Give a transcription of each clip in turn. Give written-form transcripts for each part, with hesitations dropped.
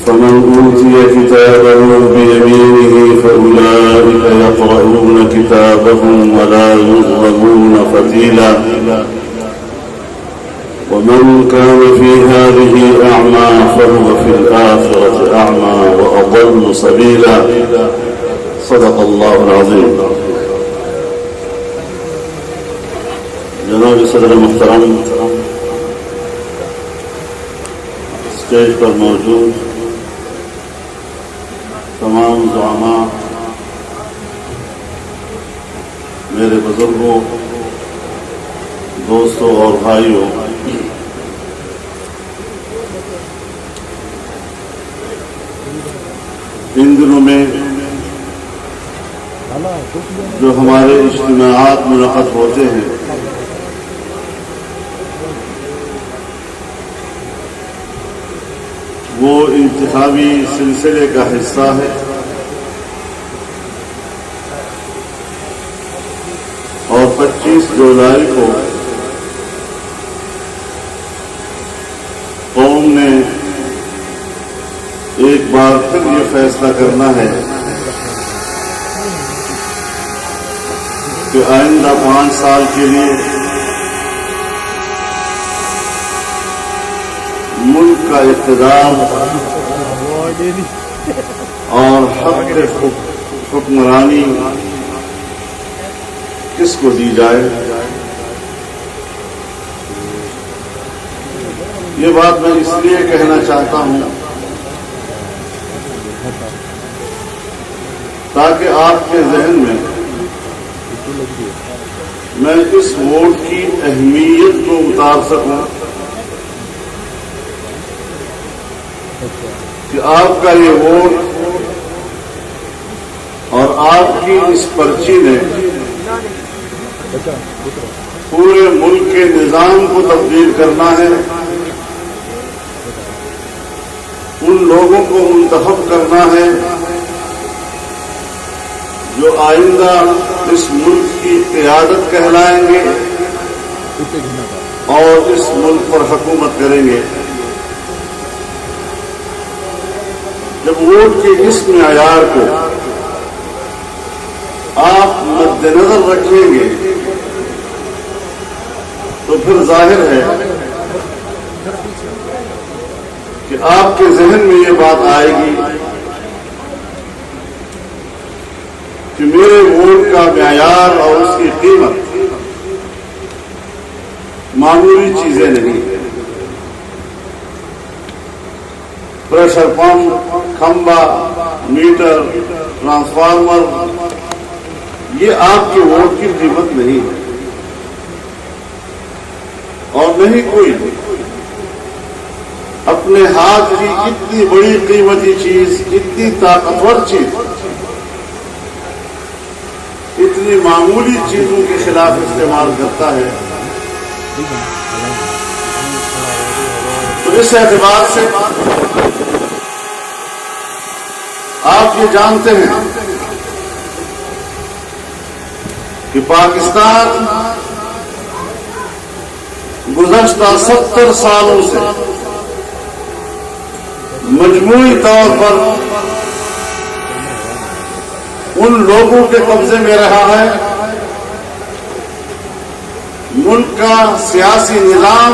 فمن أوتي كتابه بيمينه فأولئك يقرؤون كتابهم ولا يظلمون فتيلا ومن كان في هذه أعمى فهو في الآخرة أعمى وأضل سبيلا صدق الله العظيم. جناب صدر محترم، اسٹیج پر موجود تمام زعماء، میرے بزرگوں، دوستوں اور بھائیوں، ان دنوں میں جو ہمارے اجتماعات منعقد ہوتے ہیں وہ انتخابی سلسلے کا حصہ ہے اور 25 جولائی کو قوم نے ایک بار پھر یہ فیصلہ کرنا ہے کہ آئندہ 5 سال کے لیے ملک کا اقتدار اور حق حکمرانی کس کو دی جائے. یہ بات میں اس لیے کہنا چاہتا ہوں تاکہ آپ کے ذہن میں اس ووٹ کی اہمیت کو اتار سکوں کہ آپ کا یہ ووٹ اور آپ کی اس پرچی نے پورے ملک کے نظام کو تبدیل کرنا ہے، ان لوگوں کو منتخب کرنا ہے جو آئندہ اس ملک کی قیادت کہلائیں گے اور اس ملک پر حکومت کریں گے. جب ووٹ کے اس معیار کو آپ مد نظر رکھیں گے تو پھر ظاہر ہے کہ آپ کے ذہن میں یہ بات آئے گی کہ میرے ووٹ کا معیار اور اس کی قیمت معمولی چیزیں نہیں. پریشر پمپ، کھمبا، میٹر، ٹرانسفارمر، یہ آپ کے ووٹ کی قیمت نہیں ہے اور نہیں کوئی اپنے ہاتھ کی اتنی بڑی قیمتی چیز، اتنی طاقتور چیز اتنی معمولی چیزوں کے خلاف استعمال کرتا ہے. تو اس اعتبار سے آپ یہ جانتے ہیں کہ پاکستان گزشتہ 70 سالوں سے مجموعی طور پر ان لوگوں کے قبضے میں رہا ہے، ملک کا سیاسی نظام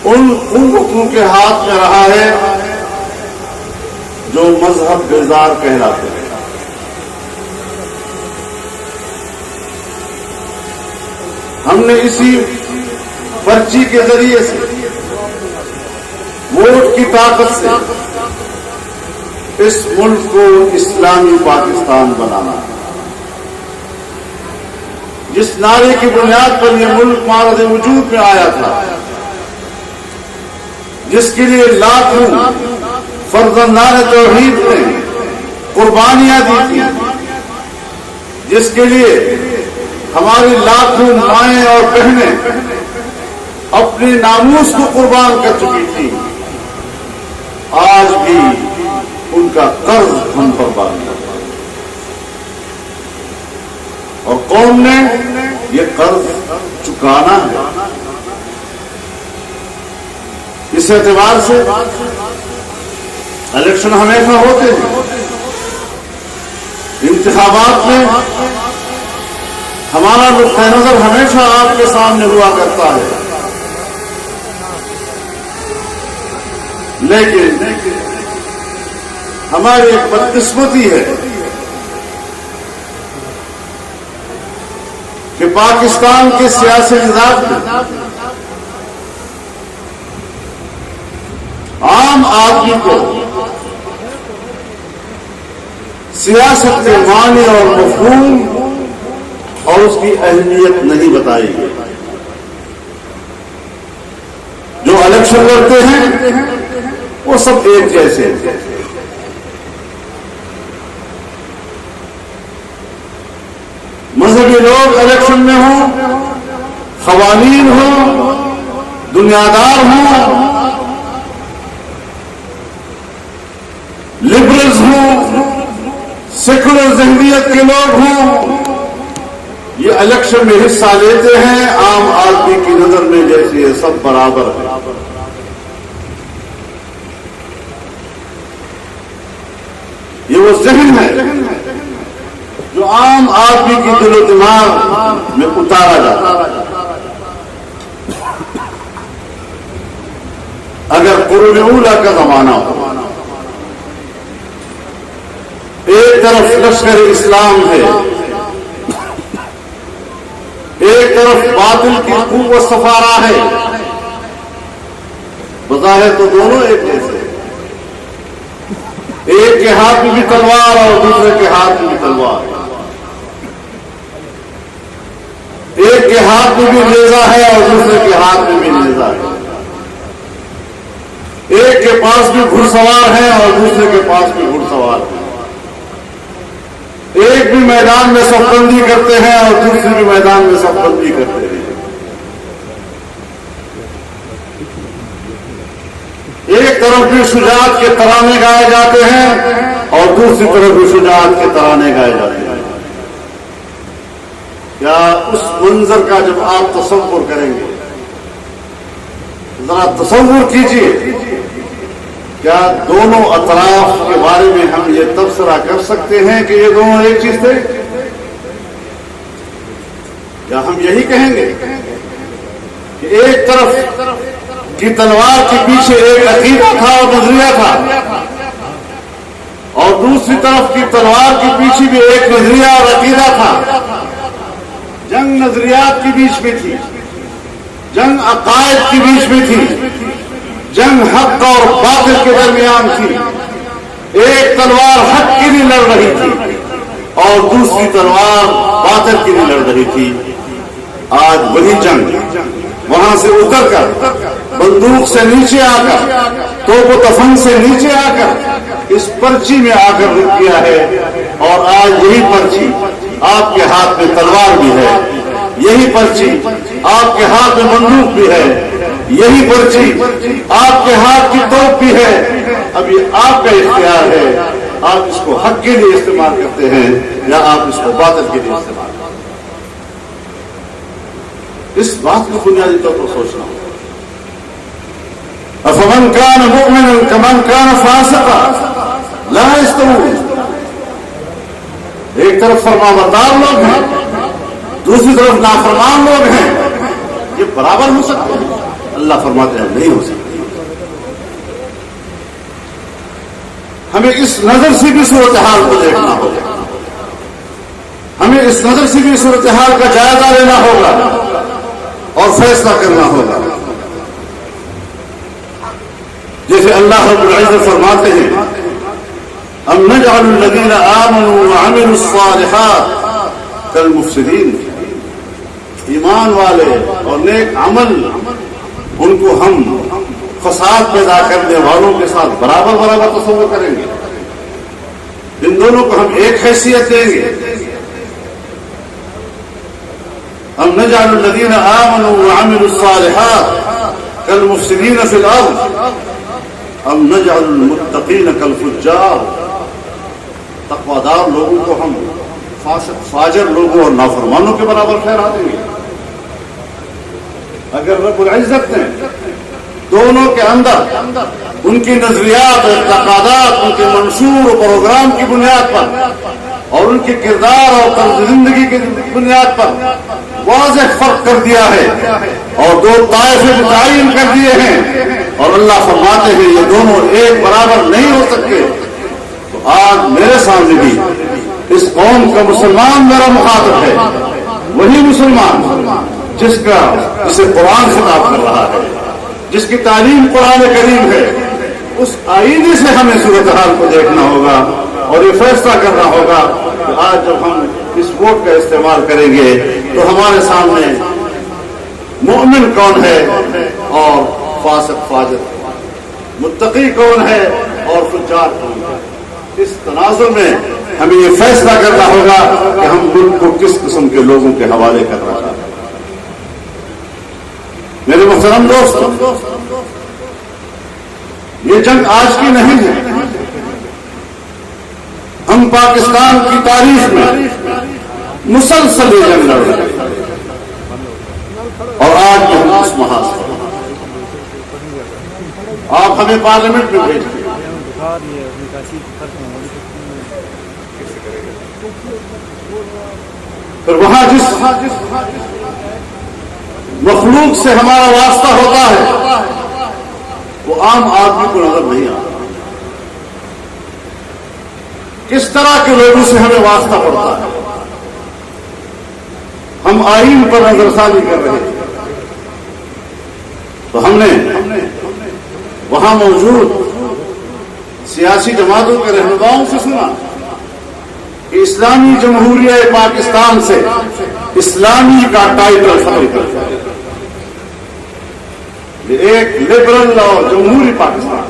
ان قوتوں کے ہاتھ میں رہا ہے جو مذہب بیزار کہلاتے ہیں. ہم نے اسی پرچی کے ذریعے سے، ووٹ کی طاقت سے اس ملک کو اسلامی پاکستان بنانا ہے. جس نعرے کی بنیاد پر یہ ملک معرض وجود میں آیا تھا، جس کے لیے لاکھوں فرزندان توحید نے قربانیاں دی تھی، جس کے لیے ہماری لاکھوں مائیں اور بہنیں اپنے ناموس کو قربان کر چکی تھی، آج بھی ان کا قرض ہم پر باقی ہے اور قوم نے یہ قرض چکانا ہے. اس اس اعتبار سے الیکشن ہمیشہ ہوتے ہیں، انتخابات میں ہمارا نقطۂ نظر ہمیشہ آپ کے سامنے ہوا کرتا ہے، لیکن ہماری ایک بدقسمتی ہے کہ پاکستان کے سیاسی نظام میں عام آدمی کو سیاست کے معنی اور مفہوم اور اس کی اہمیت نہیں بتائی گئی۔ جو الیکشن لڑتے ہیں وہ سب ایک جیسے ہیں، مذہبی لوگ الیکشن میں ہوں، خواتین ہوں، دنیادار ہوں، لبرلز ہوں، سیکولر ذہنیت کے لوگ ہوں، یہ الیکشن میں حصہ لیتے ہیں عام آدمی کی نظر میں جیسے یہ سب برابر ہیں۔ یہ وہ ذہن ہے جو عام آدمی کی دل و دماغ میں اتارا جاتا ہے۔ اگر قرون اولیٰ کا زمانہ ہو، ایک طرف لشکر اسلام ہے، ایک طرف باطل کی قوت سفارہ ہے، بظاہر تو دونوں ایک جیسے، ایک کے ہاتھ میں بھی تلوار اور دوسرے کے ہاتھ میں بھی تلوار، ایک کے ہاتھ میں بھی نیزہ ہے اور دوسرے کے ہاتھ میں بھی نیزہ ہے، ایک کے پاس بھی گھڑ سوار ہے اور دوسرے کے پاس بھی گھڑ سوار ہے، ایک بھی میدان میں صف بندی کرتے ہیں اور دوسرے بھی میدان میں صف بندی کرتے ہیں، ایک طرف بھی شجاعت کے ترانے گائے جاتے ہیں اور دوسری طرف بھی شجاعت کے ترانے گائے جاتے ہیں۔ کیا اس منظر کا جب آپ تصور کریں گے، ذرا تصور کیجئے، کیا دونوں اطراف کے بارے میں ہم یہ تبصرہ کر سکتے ہیں کہ یہ دونوں ایک چیز تھے؟ کیا ہم یہی کہیں گے کہ ایک طرف کی تلوار کے پیچھے ایک عقیدہ تھا اور نظریہ تھا، اور دوسری طرف کی تلوار کے پیچھے بھی ایک نظریہ اور عقیدہ تھا؟ جنگ نظریات کے بیچ میں تھی، جنگ عقائد کے بیچ میں تھی، جنگ حق اور باطل کے درمیان تھی۔ ایک تلوار حق کی لیے لڑ رہی تھی اور دوسری تلوار باطل کی لیے لڑ رہی تھی۔ آج وہی جنگ وہاں سے اتر کر، بندوق سے نیچے آ کر، توپ و تفنگ سے نیچے آ کر اس پرچی میں آ کر رک گیا ہے، اور آج یہی پرچی آپ کے ہاتھ میں تلوار بھی ہے، یہی پرچی آپ کے ہاتھ میں بندوق بھی ہے، یہی پرچی آپ کے ہاتھ کی توپ بھی ہے۔ اب یہ آپ کا اختیار ہے، آپ اس کو حق کے لیے استعمال کرتے ہیں یا آپ اس کو باطل کے لیے استعمال کرتے ہیں۔ اس بات کو بنیادی طور پر سوچنا ہوگا۔ افمن کان مؤمنا کمن کان فاسقا لا یستوون۔ ایک طرف فرمانبردار لوگ ہیں، دوسری طرف نافرمان لوگ ہیں، یہ برابر ہو سکتے ہیں؟ اللہ فرماتے ہیں نہیں ہو سکتے۔ ہمیں اس نظر سے بھی صورتحال کو دیکھنا ہوگا، ہمیں اس نظر سے بھی صورتحال کا جائزہ لینا ہوگا اور فیصلہ کرنا ہوگا۔ جیسے اللہ رب العزت فرماتے ہیں ام نجعل الذین آمنوا وعملوا الصالحات کالمفسدین، ایمان والے اور نیک عمل ان کو ہم فساد پیدا کرنے والوں کے ساتھ برابر برابر تصور کریں گے، ان دونوں کو ہم ایک حیثیت دیں گے۔ ام نجعل الذین آمنوا وعملوا الصالحات کالمفسدین فی الارض ام نجعل المتقین کالفجار، تقویدار لوگوں کو ہم فاسق فاجر لوگوں اور نافرمانوں کے برابر ٹھہرا دیں گے۔ اگر رب العزت نے دونوں کے اندر ان کی نظریات اور اعتقادات، ان کے منشور و پروگرام کی بنیاد پر اور ان کے کردار اور طرز زندگی کی بنیاد پر واضح فرق کر دیا ہے اور دو طائفے متعین کر دیے ہیں، اور اللہ فرماتے ہیں یہ دونوں ایک برابر نہیں ہو سکتے۔ تو آج میرے سامنے بھی اس قوم کا مسلمان میرا مخاطب ہے، وہی مسلمان جسے قرآن خطاب کر رہا ہے، جس کی تعلیم قرآن کریم ہے۔ اس آئینے سے ہمیں صورتحال کو دیکھنا ہوگا اور یہ فیصلہ کرنا ہوگا کہ آج جب ہم اس ووٹ کا استعمال کریں گے تو ہمارے سامنے مومن کون ہے اور فاسق فاجر، متقی کون ہے اور فجار کون ہے۔ اس تناظر میں ہمیں یہ فیصلہ کرنا ہوگا کہ ہم ملک کو کس قسم کے لوگوں کے حوالے کر رہا ہے۔ میرے محترم دوستو، یہ جنگ آج کی نہیں ہے، ہم پاکستان کی تاریخ میں مسلسل یہ جنگ لڑ رہے ہیں، اور آج ہم اس محاذ پر آپ ہمیں پارلیمنٹ میں بھیجتے ہیں، پھر وہاں جس مخلوق سے ہمارا واسطہ ہوتا ہے وہ عام آدمی کو نظر نہیں آتا۔ کس طرح کے لوگوں سے ہمیں واسطہ پڑتا ہے؟ ہم آئین پر نظر ثانی کر رہے ہیں تو ہم نے وہاں موجود سیاسی جماعتوں کے رہنماؤں سے سنا کہ اسلامی جمہوریہ پاکستان سے اسلامی کا ٹائٹل ختم کر دیا، یہ ایک لبرل اور جمہوری پاکستان۔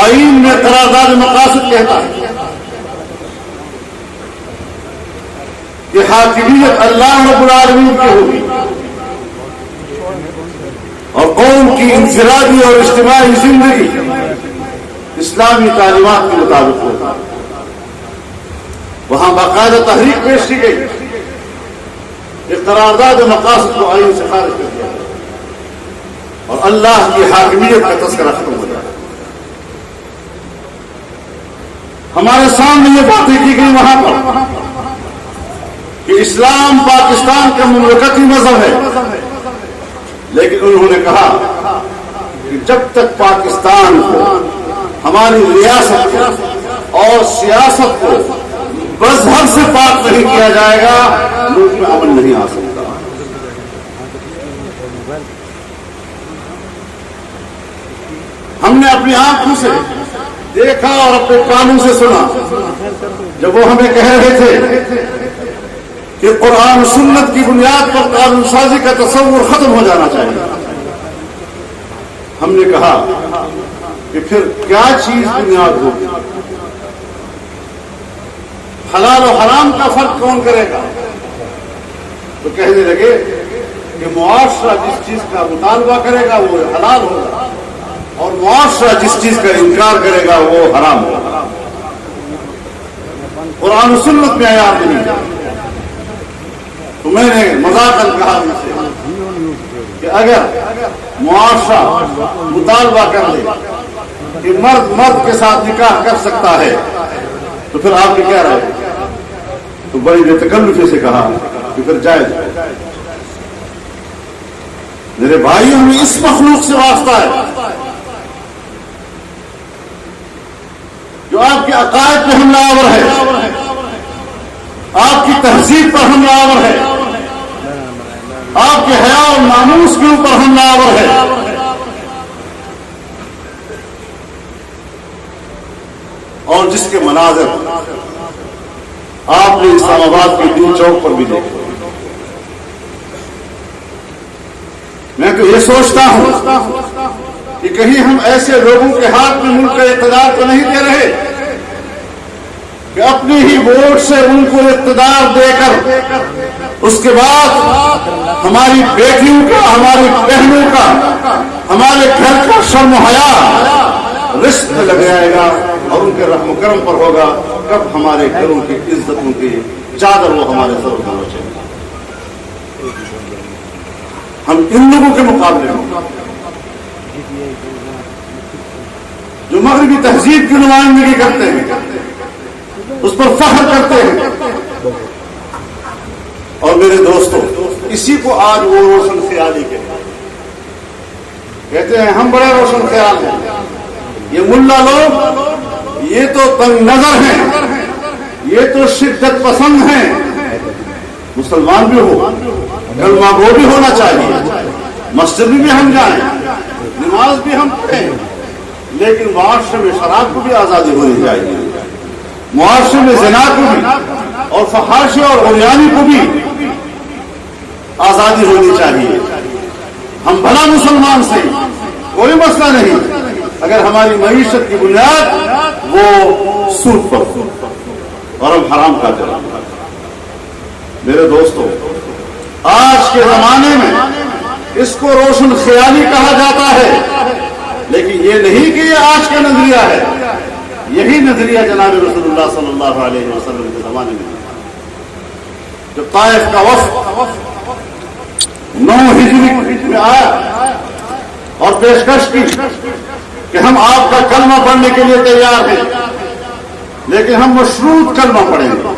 آئین میں قرارداد مقاصد کہتا ہے کہ حاکمیت اللہ رب العالمین کی ہوگی اور قوم کی انفرادی اور اجتماعی زندگی اسلامی تعلیمات کے مطابق ہوگا۔ وہاں باقاعدہ تحریک پیش کی گئی، یہ قرارداد مقاصد کو آئین سے خارج کر دیا اور اللہ کی حاکمیت کا تذکرہ ختم ہو جائے۔ ہمارے سامنے یہ باتیں کی گئی وہاں پر کہ اسلام پاکستان کا مملکتی مذہب ہے، لیکن انہوں نے کہا کہ جب تک پاکستان کو، ہماری ریاست کو اور سیاست کو مذہب سے پاک نہیں کیا جائے گا، ملک میں امن نہیں آ سکتا۔ ہم نے اپنی آنکھوں سے دیکھا اور اپنے کانوں سے سنا جب وہ ہمیں کہہ رہے تھے کہ قرآن و سنت کی بنیاد پر قانون سازی کا تصور ختم ہو جانا چاہیے۔ ہم نے کہا کہ پھر کیا چیز بنیاد ہوگی؟ حلال و حرام کا فرق کون کرے گا؟ تو کہنے لگے کہ معاشرہ جس چیز کا مطالبہ کرے گا وہ حلال ہوگا اور معاشرہ جس چیز کا انکار کرے گا وہ حرام ہوگا۔ قرآن و سنت میں عیار نہیں ہے۔ تو میں نے مذاقاً کہا ان سے کہ اگر معاشرہ مطالبہ کر لے کہ مرد کے ساتھ نکاح کر سکتا ہے تو پھر آپ کی کیا رائے؟ تو بڑی بے تکلفی سے کہا کہ پھر جائز ہے۔ میرے بھائی، ہمیں اس مخلوق سے واسطہ ہے جو آپ کے عقائد پہ حملہ آور ہے، آپ کی تہذیب پر حملہ آور ہے، آپ کے حیا اور ناموس کے اوپر حملہ آور ہے۔ اور جس کے مناظر آپ نے اسلام آباد کے دین چوک پر بھی دیکھے۔ میں تو یہ سوچتا ہوں کہ کہیں ہم ایسے لوگوں کے ہاتھ میں ملک کا اقتدار تو نہیں دے رہے کہ اپنی ہی ووٹ سے ان کو اقتدار دے کر اس کے بعد ہماری بیٹیوں کا، ہماری بہنوں کا، ہمارے گھر کا شرم و حیا رشک میں لگ جائے گا اور ان کے رحم و کرم پر ہوگا، کب ہمارے گھروں کی عزتوں کی چادر وہ ہمارے سر پر نوچے گا۔ ہم ان لوگوں کے مقابلے میں جو مغربی تہذیب کی نمائندگی کرتے ہیں اس پر فخر کرتے ہیں. اور میرے دوستوں اسی کو آج وہ روشن خیالی کہتے ہیں. ہم بڑے روشن خیال ہیں. یہ ملا لوگ یہ تو تنگ نظر ہیں, یہ تو شدت پسند ہیں. مسلمان بھی ہو, کلمہ گو بھی ہونا چاہیے, مسجد بھی ہم جائیں, نماز بھی ہم پڑھیں, لیکن معاشرے میں شراب کو بھی آزادی ہونی چاہیے, معاشرے میں زنا کو بھی اور فحاشی اور عریانی کو بھی آزادی ہونی چاہیے. ہم بھلا مسلمان سے کوئی مسئلہ نہیں اگر ہماری معیشت کی بنیاد وہ سود پر اور ہم حرام کا کریں. میرے دوستو آج کے زمانے میں اس کو روشن خیالی کہا جاتا ہے, لیکن یہ نہیں کہ یہ آج کا نظریہ ہے. یہی نظریہ جناب رسول اللہ صلی اللہ علیہ وسلم کے زمانے میں جب طائف کا وفد 9 ہجری میں آیا اور پیشکش کی کہ ہم آپ کا کلمہ پڑھنے کے لیے تیار ہیں, لیکن ہم مشروط کلمہ پڑھیں گے.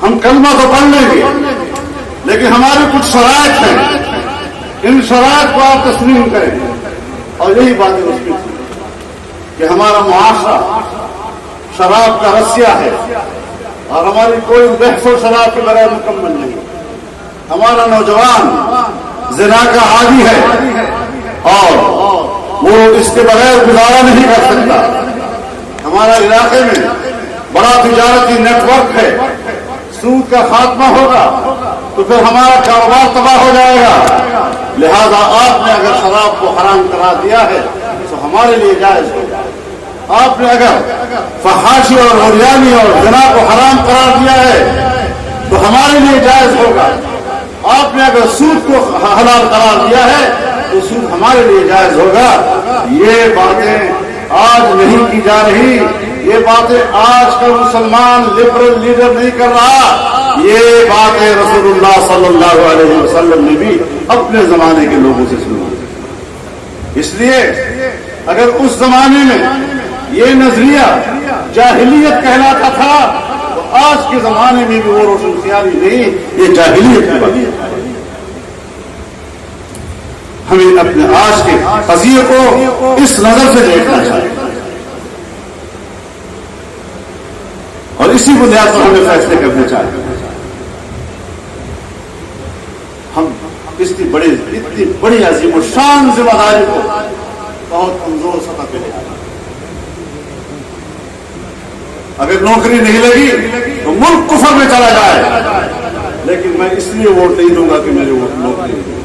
ہم کلمہ تو پڑھ لیں گے لیکن ہمارے کچھ شرائط ہیں, ان شرائط کو آپ تسلیم کریں. اور یہی باتیں اس میں تھی کہ ہمارا معاشرہ شراب کا رسیہ ہے اور ہماری کوئی بحث و شراب کے بغیر مکمل نہیں. ہمارا نوجوان زنا کا عادی ہے اور وہ اس کے بغیر گزارا نہیں کر سکتا. ہمارا علاقے میں بڑا تجارتی نیٹ ورک ہے, سود کا خاتمہ ہوگا تو پھر ہمارا کاروبار تباہ ہو جائے گا. لہذا آپ نے اگر شراب کو حرام کرا دیا ہے تو ہمارے لیے جائز ہوگا. آپ نے اگر فحاشی اور عریانی اور زنا کو حرام قرار دیا ہے تو ہمارے لیے جائز ہوگا. آپ نے اگر سود کو حلال قرار دیا ہے تو سود ہمارے لیے جائز ہوگا. یہ باتیں آج نہیں کی جا رہی, یہ باتیں آج کا مسلمان لبرل لیڈر نہیں کر رہا, یہ باتیں رسول اللہ صلی اللہ علیہ وسلم نے بھی اپنے زمانے کے لوگوں سے سنی. اس لیے اگر اس زمانے میں یہ نظریہ جاہلیت کہلاتا تھا تو آج کے زمانے میں بھی وہ روشن خیالی نہیں, یہ جاہلیت کی بات ہے. ہمیں اپنے آج کے قضیے کو اس نظر سے دیکھنا چاہیے اور اسی بنیاد پر ہمیں فیصلے کرنے چاہیے. ہم اتنی بڑی عظیم و شان ذمہ داری کو بہت کمزور سطح پہ لے آئے. اگر نوکری نہیں لگی تو ملک کفر میں چلا جائے, لیکن میں اس لیے ووٹ نہیں دوں گا کہ میرے ووٹ نوکری نہیں.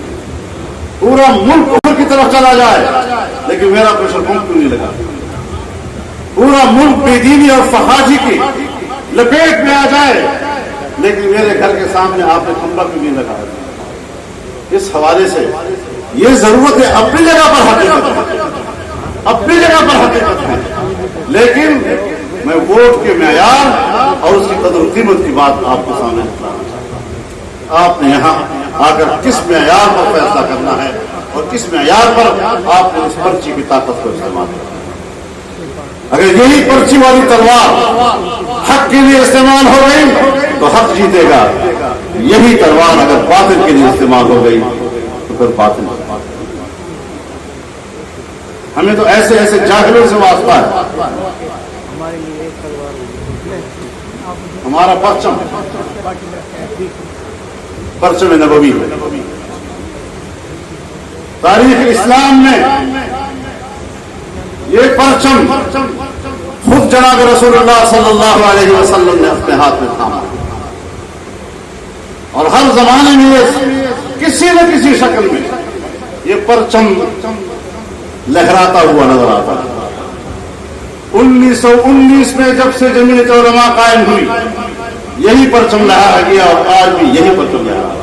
پورا ملک کفر کی طرف چلا جائے لیکن میرا پریشر پمپ کیوں نہیں لگا. پورا ملک بے دینی اور فحاشی کی لپیٹ میں آ جائے لیکن میرے گھر کے سامنے آپ نے کھمبا کیوں نہیں لگا. اس حوالے سے یہ ضرورت ہے اپنی جگہ پر حقیقت ہے, اپنی جگہ پر حقیقت ہے, لیکن میں ووٹ کے معیار اور اس کی قدر و قیمت کی بات آپ کے سامنے بتانا چاہتا ہوں. آپ نے یہاں آ کر کس معیار پر فیصلہ کرنا ہے اور کس معیار پر آپ نے اس پرچی کی طاقت کو استعمال کرنا. اگر یہی پرچی والی تلوار حق کے لیے استعمال ہو گئی تو حق جیتے گا, یہی تلوار اگر باطل کے لیے استعمال ہو گئی تو پھر باطل. ہمیں تو ایسے ایسے جاہلوں سے واسطہ ہے. ہمارا پرچم نبوی ہے. تاریخ اسلام میں یہ پرچم خود جناب رسول اللہ صلی اللہ علیہ وسلم نے اپنے ہاتھ میں تھاما اور ہر زمانے میں کسی نہ کسی شکل میں یہ پرچم لہراتا ہوا نظر آتا ہے. 1919 میں جب سے جمعیت علماء قائم ہوئی یہی پرچم لہرایا گیا اور آج بھی یہی پرچم لہرا رہا ہے.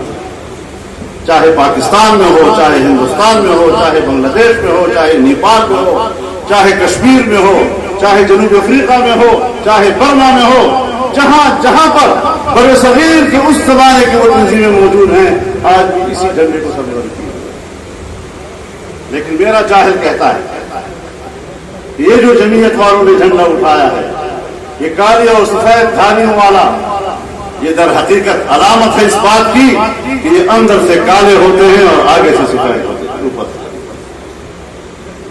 چاہے پاکستان میں ہو, چاہے ہندوستان میں ہو, چاہے بنگلہ دیش میں ہو, چاہے نیپال میں ہو, چاہے کشمیر میں ہو, چاہے جنوبی افریقہ میں ہو, چاہے برما میں ہو, جہاں جہاں پر برصغیر کے اس زمانے کے وہ تنظیمیں موجود ہیں آج بھی اسی جھنڈے کو سربلند کیا. لیکن میرا جاہل کہتا ہے کہ یہ جو جمعیت والوں نے جھنڈا اٹھایا ہے یہ کالی اور سفید دھاریوں والا یہ در حقیقت علامت ہے اس بات کی کہ یہ اندر سے کالے ہوتے ہیں اور آگے سے سفید ہوتے ہیں اوپر سے.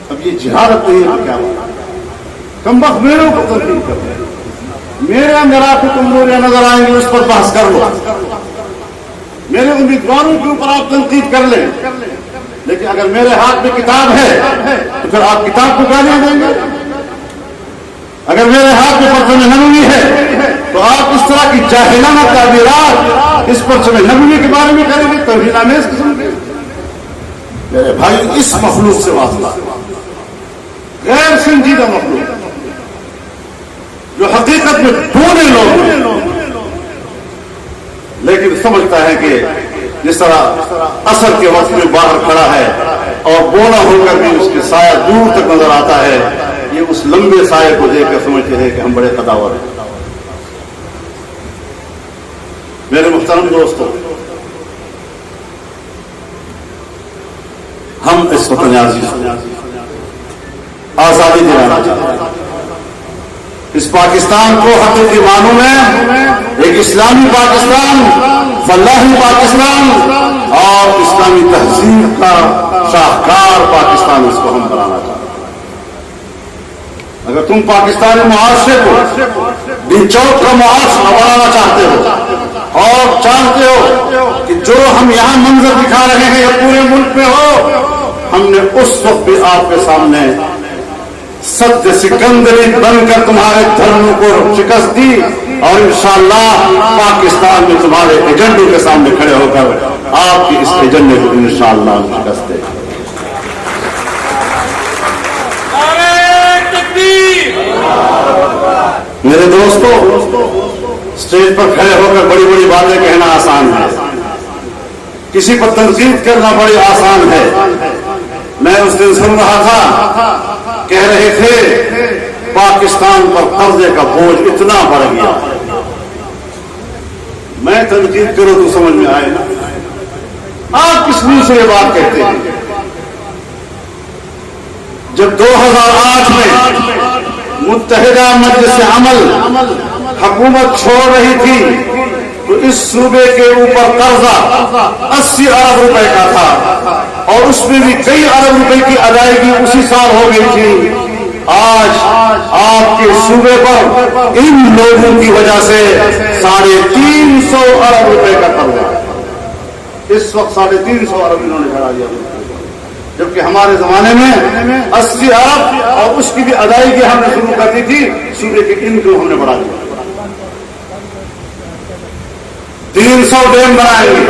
اب یہ جہالت نہیں ہے کیا بات. کم وقت میرے اوپر تنقید کر رہے ہیں. میرے اندر آپ کو کمزوریاں نظر آئیں گی اس پر بحث کر لو. میرے امیدواروں کے اوپر آپ تنقید کر لیں. لیکن اگر میرے ہاتھ میں کتاب ہے تو پھر آپ کتاب کو گالیاں دیں گے. اگر میرے ہاتھ میں پرچم نبوی ہے تو آپ اس طرح کی جاہلانہ تعبیرات اس پرچم نبوی کے بارے میں کریں گے. توہین آمیز قسم کے. میرے بھائی اس مخلوق سے واسطہ غیر سنجیدہ مخلوق جو حقیقت میں بولے لوگ لیکن سمجھتا ہے کہ جس طرح اثر کے وقت میں باہر کھڑا ہے اور بونا ہو کر بھی اس کے سایہ دور تک نظر آتا ہے, یہ اس لمبے سائے کو دیکھ کر سمجھتے ہیں کہ ہم بڑے قداور ہیں. میرے محترم دوستوں, ہم اس وطن عزیز کو آزادی دلانا چاہتے ہیں. اس پاکستان کو حقیقی معنوں میں ایک اسلامی پاکستان, فلاحی پاکستان اور اسلامی تہذیب کا شاہکار پاکستان اس کو ہم بنانا چاہتے ہیں. اگر تم پاکستانی معاشرے کو بچوک کا معاشرہ بنانا چاہتے ہو اور چاہتے ہو کہ جو ہم یہاں منظر دکھا رہے ہیں یہ پورے ملک میں ہو, ہم نے اس وقت بھی آپ کے سامنے ست سکندری بن کر تمہارے دھرموں کو شکست دی اور انشاءاللہ پاکستان میں تمہارے ایجنڈوں کے سامنے کھڑے ہو کر آپ کے اس ایجنڈے کو انشاءاللہ شکست دے. میرے دوستو, اسٹیج پر کھڑے ہو کر بڑی بڑی باتیں کہنا آسان ہے, کسی پر تنقید کرنا بڑی آسان ہے. میں اس دن سن رہا تھا, کہہ رہے تھے پاکستان پر قرضے کا بوجھ اتنا بڑھ گیا. میں تنقید کروں تو سمجھ میں آئے نا. آپ کس منہ سے یہ بات کہتے ہیں؟ جب 2008 میں متحدہ مجلس عمل حکومت چھوڑ رہی تھی تو اس صوبے کے اوپر قرضہ 80 ارب روپے کا تھا اور اس میں بھی کئی ارب روپے کی ادائیگی اسی سال ہو گئی تھی. آج آپ کے صوبے پر ان لوگوں کی وجہ سے 350 ارب روپے کا قرضہ. اس وقت 350 ارب انہوں نے بڑھا دیا, جبکہ ہمارے زمانے میں 80 ارب اور اس کی بھی ادائیگی ہم نے شروع کر دی تھی. صوبے کے ان کو ہم نے بڑھا دیا. 300 ڈیم بنائیں گے.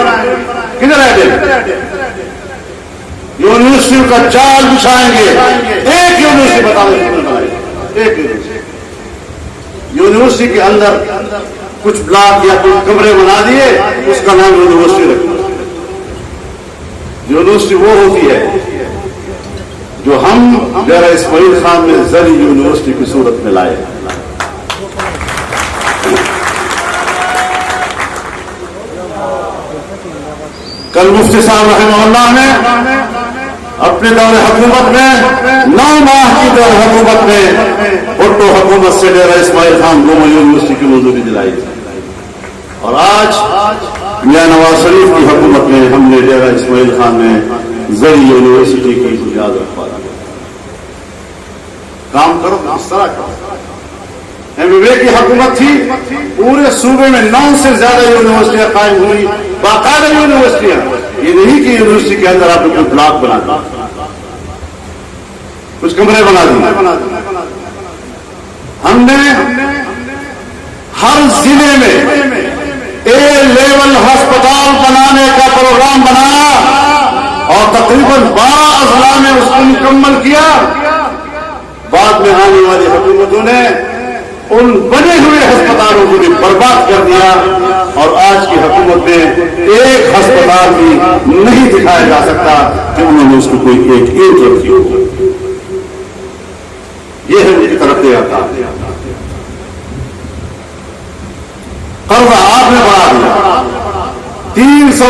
کدھر ہے ڈیم؟ یونیورسٹیوں کا جال بچھائیں گے. ایک یونیورسٹی بتا دیں کتنے بنائے گی. ایک یونیورسٹی کے اندر کچھ بلاک یا کچھ کمرے بنا دیے, اس کا نام یونیورسٹی رکھو. یونیورسٹی وہ ہوتی ہے جو ہم ڈیرہ اسماعیل خان میں زرعی یونیورسٹی کی صورت میں لائے. کل مفتی صاحب رحمہ اللہ نے اپنے دور حکومت میں 9 ماہ کی دور حکومت میں بھٹو حکومت سے ڈیرہ اسماعیل خان گوما یونیورسٹی کی منظوری دلائی تھی. اور آج میاں نواز شریف کی حکومت میں ہم نے ڈیرہ اسماعیل خان میں زرعی یونیورسٹی کی بنیاد رکھوا دی. کام کرو اس طرح کرو. MBA کی حکومت تھی, پورے صوبے میں 9 سے زیادہ یونیورسٹیاں قائم ہوئی, باقاعدہ یونیورسٹیاں. یہ نہیں کہ یونیورسٹی کے اندر آپ نے کوئی بلاک بنا دیا, کچھ کمرے بنا دیے. ہم نے ہر ضلع میں A لیول ہسپتال بنانے کا پروگرام بنایا اور تقریباً 12 اضلاع میں اس کو مکمل کیا. بعد میں آنے والی حکومتوں نے ان بنے ہوئے ہسپتالوں کو بھی برباد کر دیا اور آج کی حکومت میں ایک ہسپتال بھی نہیں دکھایا جا سکتا کہ انہوں نے اس کو کوئی ایک رکھی ہو. یہ ہے ان کی طرف سے آتا. قرضہ آپ نے بڑھا دیا. 300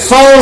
100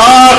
8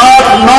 8-9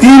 3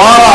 12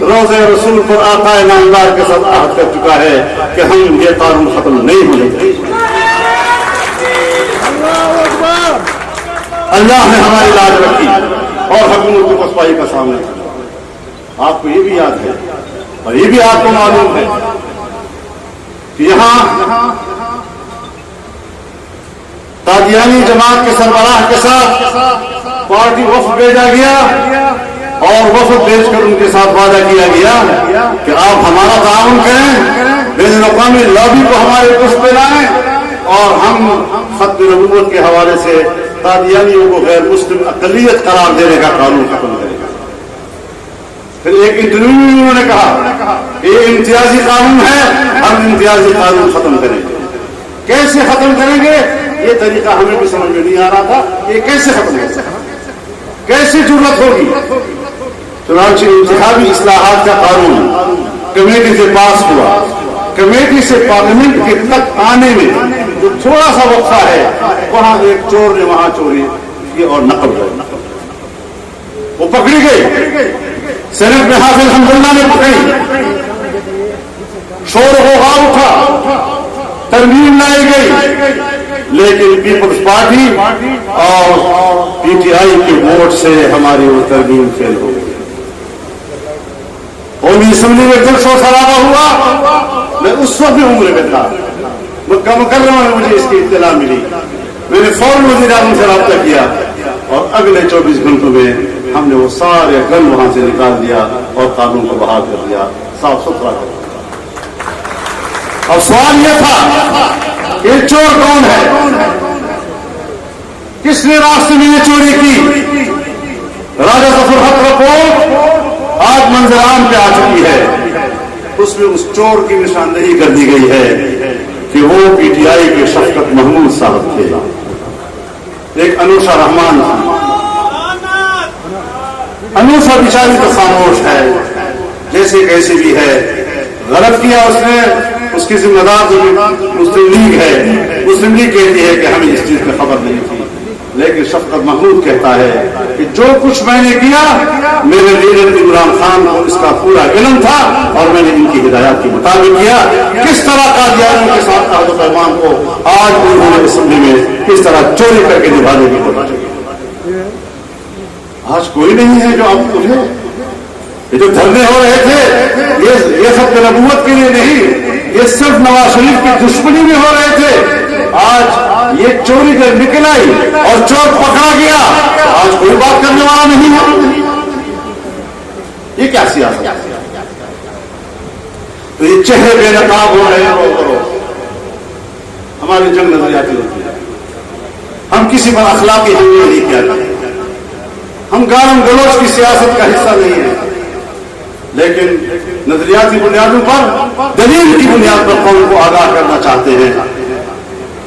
روضہ رسول پر آقا نامدار کے ساتھ عہد کر چکا ہے کہ ہم یہ قانون ختم نہیں ہونے دیں گے۔ اللہ نے ہماری لاج رکھی اور حکومت کو پسپائی کا سامنا کیا۔ آپ کو یہ بھی یاد ہے اور یہ بھی آپ کو معلوم ہے کہ یہاں قادیانی جماعت کے سربراہ کے ساتھ پارٹی وفد بھیجا گیا اور وفد بھیج کر ان کے ساتھ وعدہ کیا گیا کہ آپ ہمارا تعاون کریں، بین الاقوامی لابی کو ہمارے پشت پہ لائیں اور ہم ختم نبوت کے حوالے سے قادیانیوں کو غیر مسلم اقلیت قرار دینے کا قانون ختم کریں گے۔ پھر ایک انٹرویو میں انہوں نے کہا کہ یہ امتیازی قانون ہے، ہم امتیازی قانون ختم کریں گے۔ کیسے ختم کریں گے یہ طریقہ ہمیں بھی سمجھ میں نہیں آ رہا تھا، یہ کیسے ختم ہوگا، کیسے ضرورت ہوگی۔ چنانچہ انتخابی اصلاحات کا قانون کمیٹی سے پاس ہوا، کمیٹی سے پارلیمنٹ کے تک آنے میں جو تھوڑا سا وقفہ ہے، وہاں ایک چور نے وہاں چوری کی اور نقل ہوئی، وہ پکڑی گئی، سینٹ میں حافظ حمداللہ نے پکڑی، شور و غوغا اٹھا، ترمیم لائی گئی، لیکن پیپلز پارٹی اور پی ٹی آئی کے ووٹ سے ہماری وہ ترمیم فیل ہو گئی۔ قومی اسمبلی میں جلسہ و سرابہ ہوا، میں اس وقت بھی عمرے میں تھا، مکہ مکرمہ میں مجھے اس کی اطلاع ملی، میں نے فوراً وزیر اعظم سے رابطہ کیا اور اگلے 24 گھنٹوں میں ہم نے وہ سارے گن وہاں سے نکال دیا اور قانون کو بحال کر دیا، صاف ستھرا کر دیا۔ اور سوال یہ تھا یہ چور کون ہے، کس نے راستے میں یہ چوری کی؟ راجہ ظفرحق رپورٹ آج منظران پہ آ چکی ہے، اس میں اس چور کی نشاندہی کر دی گئی ہے کہ وہ پی ٹی آئی کے شفقت محمود صاحب تھے، ایک انوشا رحمان تھی۔ انوشا بیچاری تو خاموش ہے، جیسے کیسے بھی ہے، غلط کیا اس نے، اس کی ذمہ دار مسلم لیگ ہے، مسلم لیگ کہتی ہے کہ ہمیں اس چیز میں خبر نہیں تھی، لیکن شفقت محمود کہتا ہے کہ جو کچھ میں نے کیا میرے لیڈر عمران خان کو اس کا پورا علم تھا اور میں نے ان کی ہدایات کے مطابق کیا۔ کس طرح قادیانیوں کے ساتھ عہد و پیمان کو آج انہوں نے اسمبلی میں کس طرح چوری کر کے نبھانے کی کوشش کی۔ آج کوئی نہیں ہے جو اب اٹھے، یہ جو دھرنے ہو رہے تھے یہ سب نبوت کے لیے نہیں، یہ صرف نواز شریف کی دشمنی میں ہو رہے تھے۔ آج یہ چوری کر نکل آئی اور چور پکڑا گیا، آج کوئی بات کرنے والا نہیں ہے۔ یہ کیا سیاست ہے؟ تو یہ چہرے بے نقاب ہو رہے ہیں، ہماری جنگ نظریاتی ہوتی ہے، ہم کسی پر اخلاقی حملے نہیں کیا کرتے، ہم گالم گلوچ کی سیاست کا حصہ نہیں ہے، لیکن نظریاتی بنیادوں پر، دلیل کی بنیاد پر قوم کو آگاہ کرنا چاہتے ہیں۔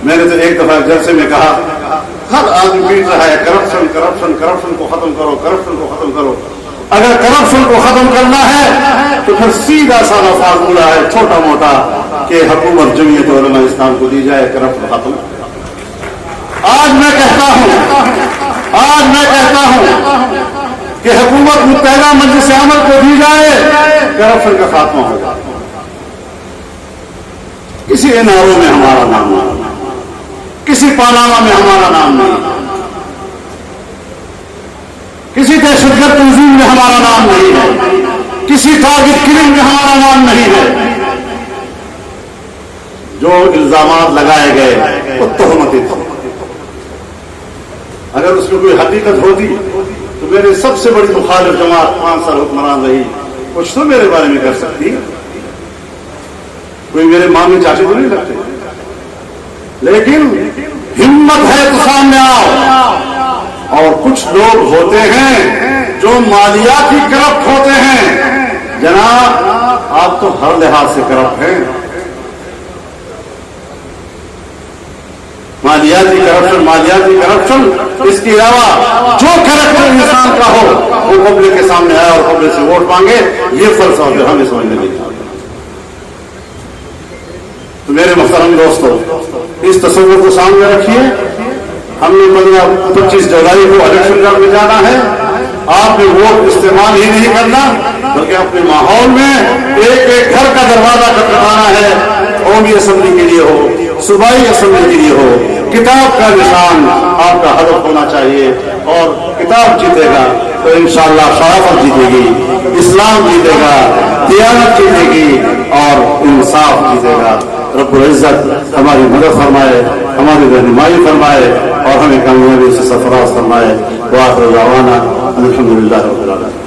میں نے تو ایک دفعہ جلسے میں کہا ہر آدمی پیٹ رہا ہے کرپشن کرپشن کرپشن کو ختم کرو، کرپشن کو ختم کرو۔ اگر کرپشن کو ختم کرنا ہے تو پھر سیدھا سادہ فارمولہ ہے چھوٹا موٹا کہ حکومت جمعیت علماء اسلام کو دی جائے، کرپشن ختم۔ آج میں کہتا ہوں کہ حکومت متحدہ مجلس عمل کو دی جائے، کرپشن کا خاتمہ ہو جائے۔ کسی این آر او میں ہمارا نام نہیں، کسی پاناما میں ہمارا نام نہیں، کسی دہشت گرد تنظیم میں ہمارا نام نہیں ہے، کسی ٹارگٹ کلنگ میں ہمارا نام نہیں ہے۔ جو الزامات لگائے گئے وہ تہمتیں تھیں، اگر اس میں کوئی حقیقت ہوتی تو میرے سب سے بڑی مخالف جماعت 5 سال حکمران رہی، کچھ تو میرے بارے میں کر سکتی، کوئی میرے ماں میں چاچے کو نہیں لگتے، لیکن ہمت ہے تو سامنے آؤ۔ اور کچھ لوگ ہوتے ہیں جو مالیاتی کرپٹ ہوتے ہیں، جناب آپ تو ہر لحاظ سے کرپٹ ہیں، مالیاتی کرپشن، اس کے علاوہ جو کریکٹر انسان کا ہو وہ پبلک کے سامنے آئے اور پبلک سے ووٹ مانگے، یہ فلسفہ جو ہمیں سمجھ میں نہیں آتا۔ تو میرے محترم دوستو، اس تصور کو سامنے رکھیے، ہم نے 25 جولائی کو الیکشن میں جانا ہے، آپ نے ووٹ استعمال ہی نہیں کرنا بلکہ اپنے ماحول میں ایک ایک گھر کا دروازہ کھٹکھٹانا ہے، قومی اسمبلی کے لیے ہو، صوبائی اسمبلی کے لیے ہو۔ کتاب کا نشان آپ کا ہدف ہونا چاہیے، اور کتاب جیتے گا تو انشاءاللہ شرافت جیتے گی، اسلام جیتے گا، دیانت جیتے گی اور انصاف جیتے گا۔ رب العزت ہماری مدد فرمائے، ہماری رہنمائی فرمائے اور ہمیں کامیابی سے سرفراز فرمائے۔ وآخر دعوانا الحمدللہ رب العالمین۔